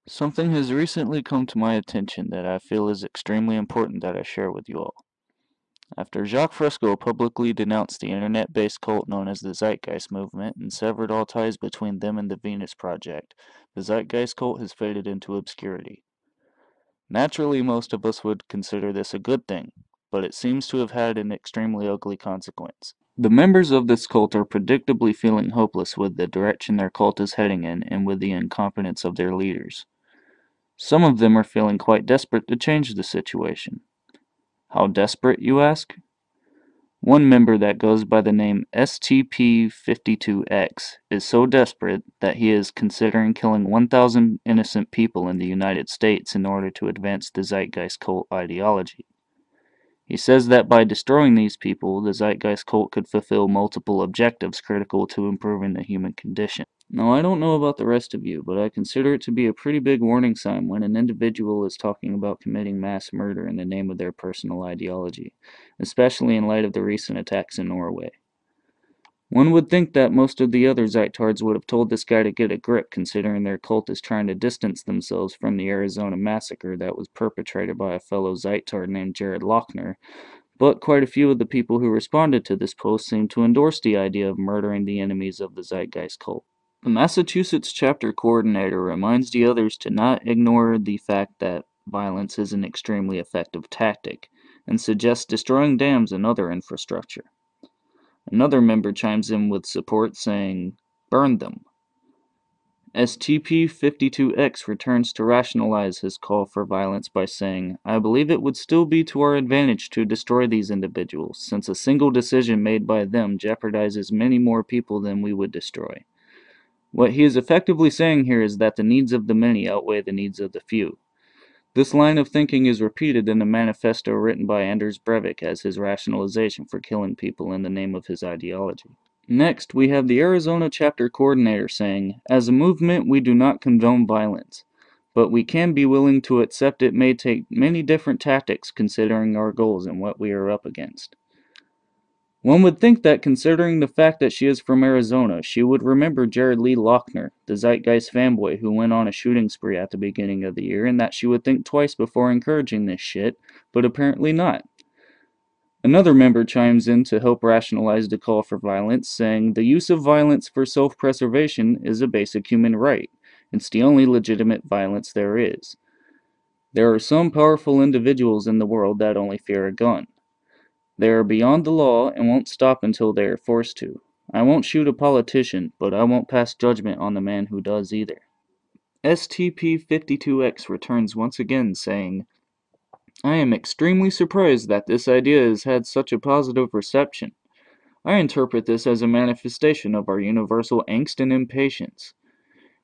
Something has recently come to my attention that I feel is extremely important that I share with you all. After Jacques Fresco publicly denounced the internet-based cult known as the Zeitgeist movement and severed all ties between them and the Venus Project, the Zeitgeist cult has faded into obscurity. Naturally, most of us would consider this a good thing, but it seems to have had an extremely ugly consequence. The members of this cult are predictably feeling hopeless with the direction their cult is heading in and with the incompetence of their leaders. Some of them are feeling quite desperate to change the situation. How desperate, you ask? One member that goes by the name STP-52X is so desperate that he is considering killing 1,000 innocent people in the United States in order to advance the Zeitgeist cult ideology. He says that by destroying these people, the Zeitgeist cult could fulfill multiple objectives critical to improving the human condition. Now, I don't know about the rest of you, but I consider it to be a pretty big warning sign when an individual is talking about committing mass murder in the name of their personal ideology, especially in light of the recent attacks in Norway. One would think that most of the other Zeitards would have told this guy to get a grip, considering their cult is trying to distance themselves from the Arizona massacre that was perpetrated by a fellow Zeitard named Jared Lochner, but quite a few of the people who responded to this post seem to endorse the idea of murdering the enemies of the Zeitgeist cult. The Massachusetts chapter coordinator reminds the others to not ignore the fact that violence is an extremely effective tactic, and suggests destroying dams and other infrastructure. Another member chimes in with support, saying, "Burn them." STP-52X returns to rationalize his call for violence by saying, "I believe it would still be to our advantage to destroy these individuals, since a single decision made by them jeopardizes many more people than we would destroy." What he is effectively saying here is that the needs of the many outweigh the needs of the few. This line of thinking is repeated in the manifesto written by Anders Breivik as his rationalization for killing people in the name of his ideology. Next, we have the Arizona chapter coordinator saying, "As a movement, we do not condone violence, but we can be willing to accept it may take many different tactics considering our goals and what we are up against." One would think that considering the fact that she is from Arizona, she would remember Jared Lee Lochner, the Zeitgeist fanboy who went on a shooting spree at the beginning of the year, and that she would think twice before encouraging this shit, but apparently not. Another member chimes in to help rationalize the call for violence, saying, "The use of violence for self-preservation is a basic human right. It's the only legitimate violence there is. There are some powerful individuals in the world that only fear a gun. They are beyond the law and won't stop until they are forced to. I won't shoot a politician, but I won't pass judgment on the man who does either." STP-52X returns once again, saying, "I am extremely surprised that this idea has had such a positive reception. I interpret this as a manifestation of our universal angst and impatience.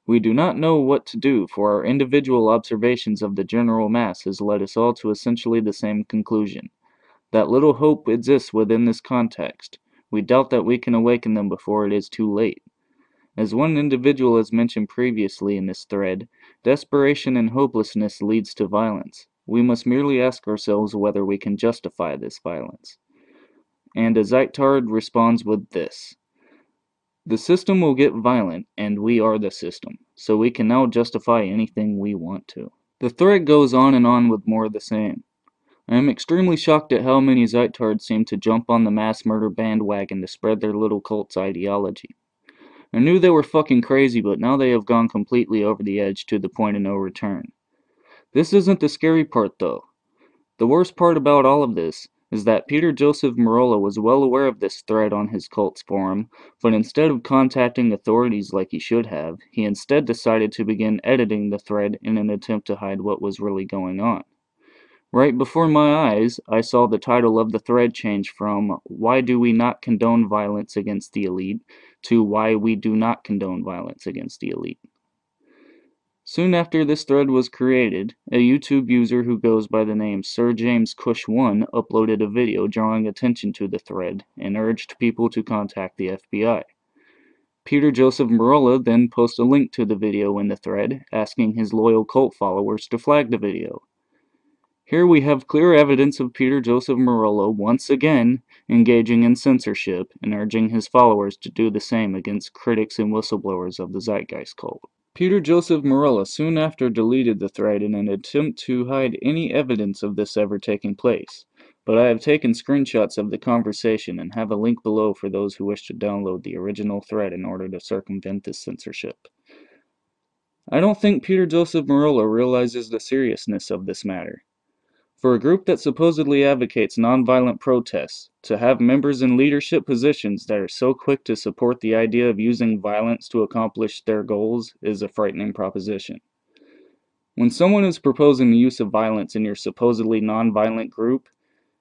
We do not know what to do, for our individual observations of the general mass has led us all to essentially the same conclusion, that little hope exists within this context. We doubt that we can awaken them before it is too late. As one individual has mentioned previously in this thread, desperation and hopelessness leads to violence. We must merely ask ourselves whether we can justify this violence." And a Zeittard responds with this: "The system will get violent, and we are the system, so we can now justify anything we want to." The thread goes on with more of the same. I am extremely shocked at how many Zeittards seem to jump on the mass murder bandwagon to spread their little cult's ideology. I knew they were fucking crazy, but now they have gone completely over the edge to the point of no return. This isn't the scary part, though. The worst part about all of this is that Peter Joseph Merola was well aware of this threat on his cult's forum, but instead of contacting authorities like he should have, he instead decided to begin editing the thread in an attempt to hide what was really going on. Right before my eyes, I saw the title of the thread change from "Why do we not condone violence against the elite" to "Why we do not condone violence against the elite." Soon after this thread was created, a YouTube user who goes by the name Sir James Cush1 uploaded a video drawing attention to the thread and urged people to contact the FBI. Peter Joseph Merola then posted a link to the video in the thread, asking his loyal cult followers to flag the video. Here we have clear evidence of Peter Joseph Merola once again engaging in censorship and urging his followers to do the same against critics and whistleblowers of the Zeitgeist cult. Peter Joseph Morella soon after deleted the thread in an attempt to hide any evidence of this ever taking place, but I have taken screenshots of the conversation and have a link below for those who wish to download the original thread in order to circumvent this censorship. I don't think Peter Joseph Morella realizes the seriousness of this matter. For a group that supposedly advocates nonviolent protests, to have members in leadership positions that are so quick to support the idea of using violence to accomplish their goals is a frightening proposition. When someone is proposing the use of violence in your supposedly nonviolent group,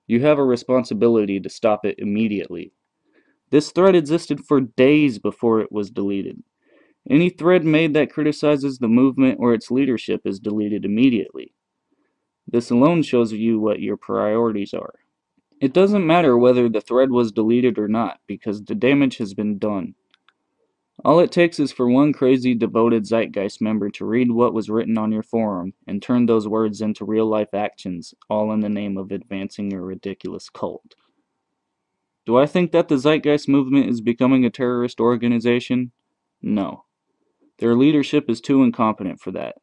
you have a responsibility to stop it immediately. This thread existed for days before it was deleted. Any thread made that criticizes the movement or its leadership is deleted immediately. This alone shows you what your priorities are. It doesn't matter whether the thread was deleted or not, because the damage has been done. All it takes is for one crazy, devoted Zeitgeist member to read what was written on your forum and turn those words into real-life actions, all in the name of advancing your ridiculous cult. Do I think that the Zeitgeist movement is becoming a terrorist organization? No. Their leadership is too incompetent for that.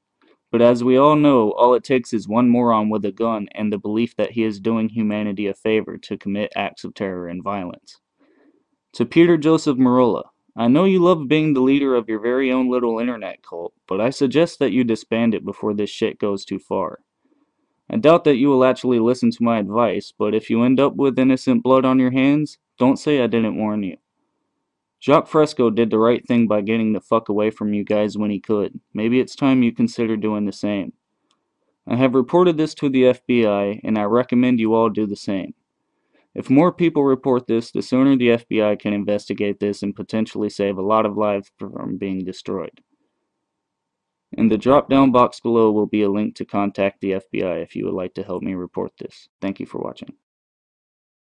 But as we all know, all it takes is one moron with a gun and the belief that he is doing humanity a favor to commit acts of terror and violence. To Peter Joseph Morella, I know you love being the leader of your very own little internet cult, but I suggest that you disband it before this shit goes too far. I doubt that you will actually listen to my advice, but if you end up with innocent blood on your hands, don't say I didn't warn you. Jacques Fresco did the right thing by getting the fuck away from you guys when he could. Maybe it's time you consider doing the same. I have reported this to the FBI, and I recommend you all do the same. If more people report this, the sooner the FBI can investigate this and potentially save a lot of lives from being destroyed. In the drop-down box below will be a link to contact the FBI if you would like to help me report this. Thank you for watching.